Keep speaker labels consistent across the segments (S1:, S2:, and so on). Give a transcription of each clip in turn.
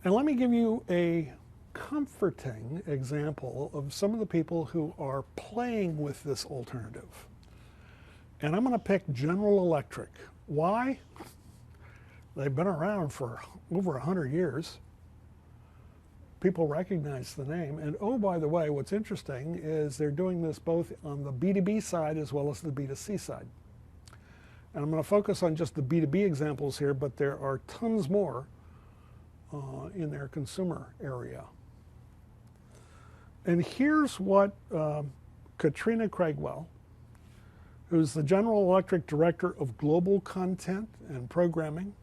S1: And let me give you a comforting example of some of the people who are playing with this alternative. And I'm going to pick General Electric. Why? They've been around for over 100 years. People recognize the name. And oh, by the way, what's interesting is they're doing this both on the B2B side as well as the B2C side. And I'm going to focus on just the B2B examples here, but there are tons more in their consumer area. And here's what Katrina Craigwell, who's the General Electric Director of Global Content and Programming,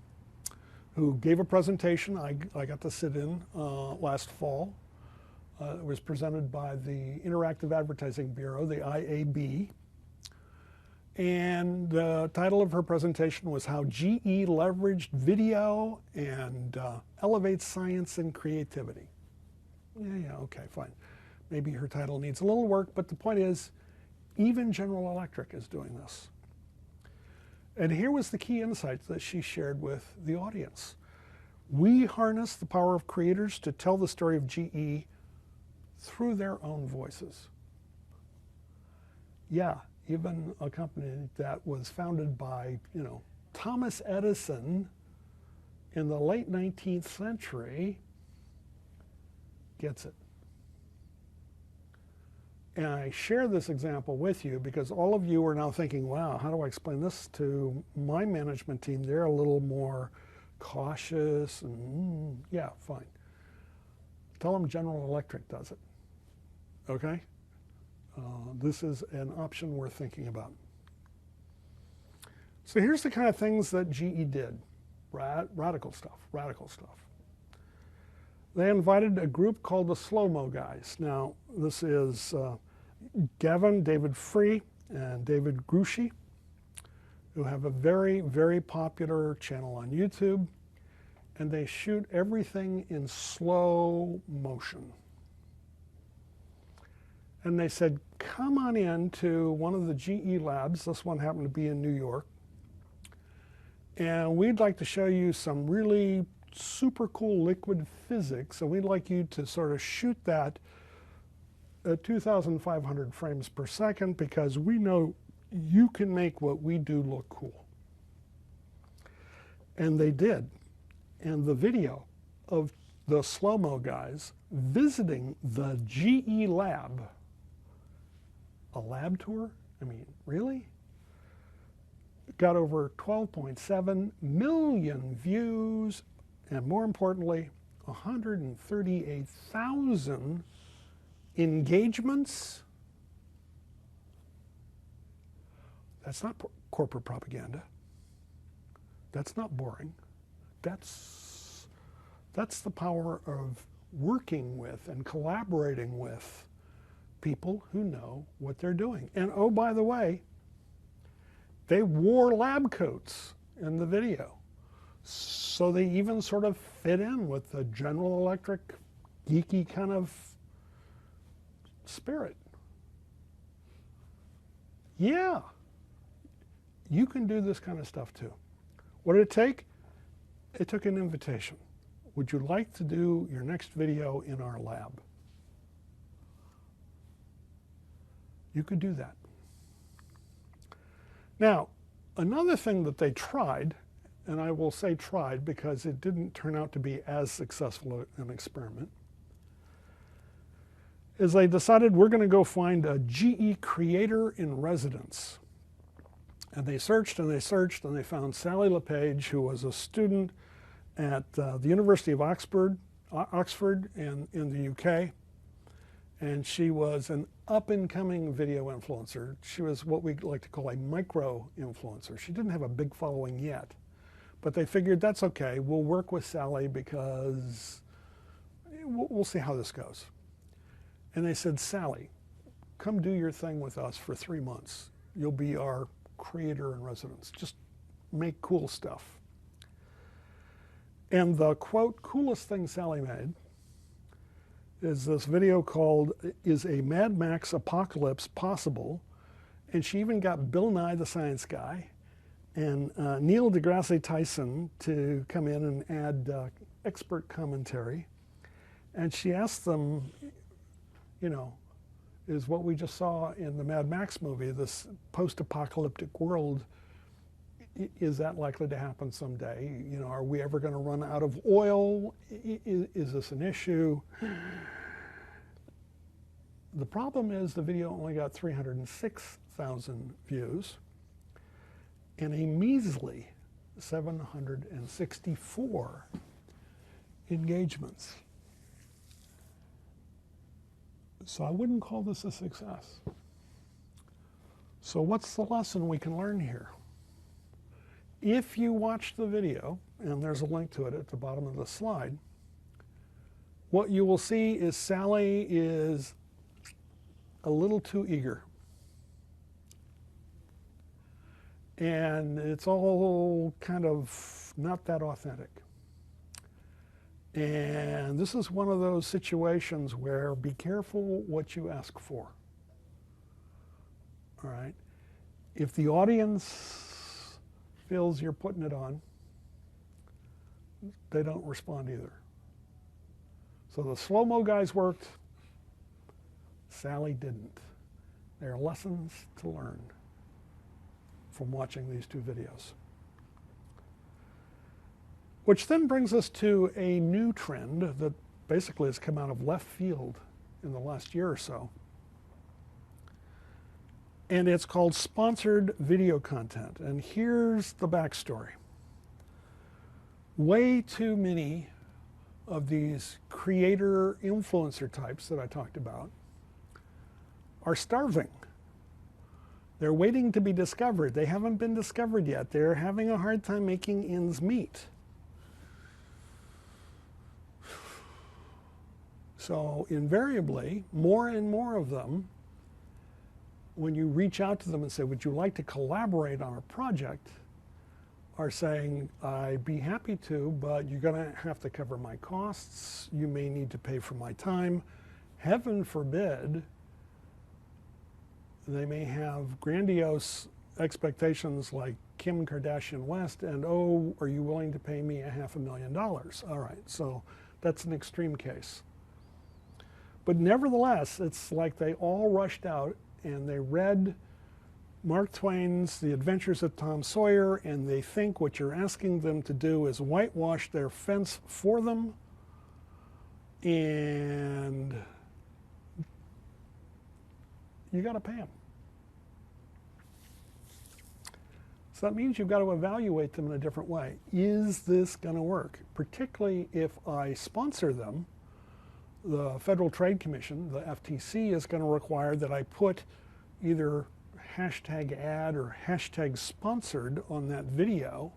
S1: who gave a presentation I got to sit in last fall. It was presented by the Interactive Advertising Bureau, the IAB. And the title of her presentation was How GE Leveraged Video and Elevates Science and Creativity. Yeah, okay, fine. Maybe her title needs a little work, but the point is, even General Electric is doing this. And here was the key insights that she shared with the audience. We harness the power of creators to tell the story of GE through their own voices. Yeah, even a company that was founded by, Thomas Edison in the late 19th century gets it. And I share this example with you because all of you are now thinking, wow, how do I explain this to my management team? They're a little more cautious and yeah, fine. Tell them General Electric does it, okay? This is an option worth thinking about. So here's the kind of things that GE did. Radical stuff. They invited a group called the Slow-Mo Guys. Now, this is Gavin, David Free, and David Grushi, who have a very, very popular channel on YouTube, and they shoot everything in slow motion. And they said, come on in to one of the GE labs. This one happened to be in New York. And we'd like to show you some really super cool liquid physics, and we'd like you to sort of shoot that at 2,500 frames per second because we know you can make what we do look cool. And they did. And the video of the Slow-Mo Guys visiting the GE lab, a lab tour? I mean, really? Got over 12.7 million views, and more importantly, 138,000 engagements. That's not corporate propaganda. That's not boring. That's the power of working with and collaborating with people who know what they're doing. And oh, by the way, they wore lab coats in the video. So they even sort of fit in with the General Electric geeky kind of spirit. Yeah, you can do this kind of stuff too. What did it take? It took an invitation. Would you like to do your next video in our lab? You could do that. Now, another thing that they tried, and I will say tried because it didn't turn out to be as successful an experiment, is they decided we're going to go find a GE creator in residence. And they searched and they searched and they found Sally LePage, who was a student at the University of Oxford in the UK. And she was an up-and-coming video influencer. She was what we like to call a micro-influencer. She didn't have a big following yet. But they figured, that's okay, we'll work with Sally because we'll see how this goes. And they said, Sally, come do your thing with us for 3 months. You'll be our creator in residence. Just make cool stuff. And the, quote, coolest thing Sally made is this video called, Is a Mad Max Apocalypse Possible? And she even got Bill Nye the Science Guy and Neil deGrasse Tyson to come in and add expert commentary. And she asked them, you know, is what we just saw in the Mad Max movie, this post-apocalyptic world, is that likely to happen someday? You know, are we ever going to run out of oil? Is this an issue? The problem is the video only got 306,000 views and a measly 764 engagements. So I wouldn't call this a success. So what's the lesson we can learn here? If you watch the video, and there's a link to it at the bottom of the slide, what you will see is Sally is a little too eager. And it's all kind of not that authentic. And this is one of those situations where be careful what you ask for. All right? If the audience feels you're putting it on, they don't respond either. So the slow-mo guys worked, Sally didn't. There are lessons to learn from watching these two videos. Which then brings us to a new trend that basically has come out of left field in the last year or so. And it's called sponsored video content. And here's the backstory. Way too many of these creator influencer types that I talked about are starving. They're waiting to be discovered. They haven't been discovered yet. They're having a hard time making ends meet. So invariably, more and more of them, when you reach out to them and say, would you like to collaborate on a project, are saying, I'd be happy to, but you're going to have to cover my costs. You may need to pay for my time. Heaven forbid, they may have grandiose expectations like Kim Kardashian West, and oh, are you willing to pay me $500,000? All right, so that's an extreme case. But nevertheless, it's like they all rushed out and they read Mark Twain's The Adventures of Tom Sawyer, and they think what you're asking them to do is whitewash their fence for them, and you got to pay them. So that means you've got to evaluate them in a different way. Is this going to work? Particularly if I sponsor them, the Federal Trade Commission, the FTC, is going to require that I put either hashtag ad or hashtag sponsored on that video.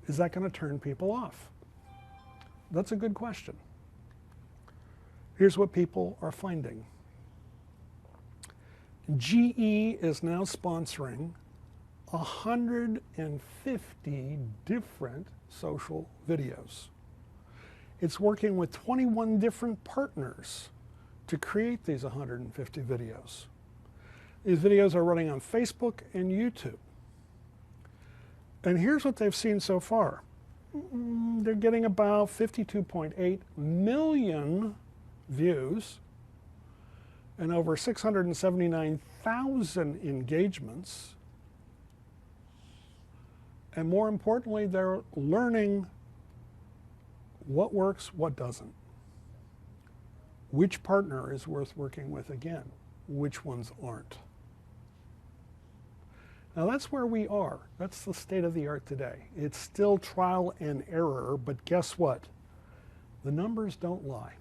S1: Is that going to turn people off? That's a good question. Here's what people are finding. GE is now sponsoring 150 different social videos. It's working with 21 different partners to create these 150 videos. These videos are running on Facebook and YouTube. And here's what they've seen so far. They're getting about 52.8 million views and over 679,000 engagements. And more importantly, they're learning what works, what doesn't. Which partner is worth working with again? Which ones aren't? Now that's where we are. That's the state of the art today. It's still trial and error, but guess what? The numbers don't lie.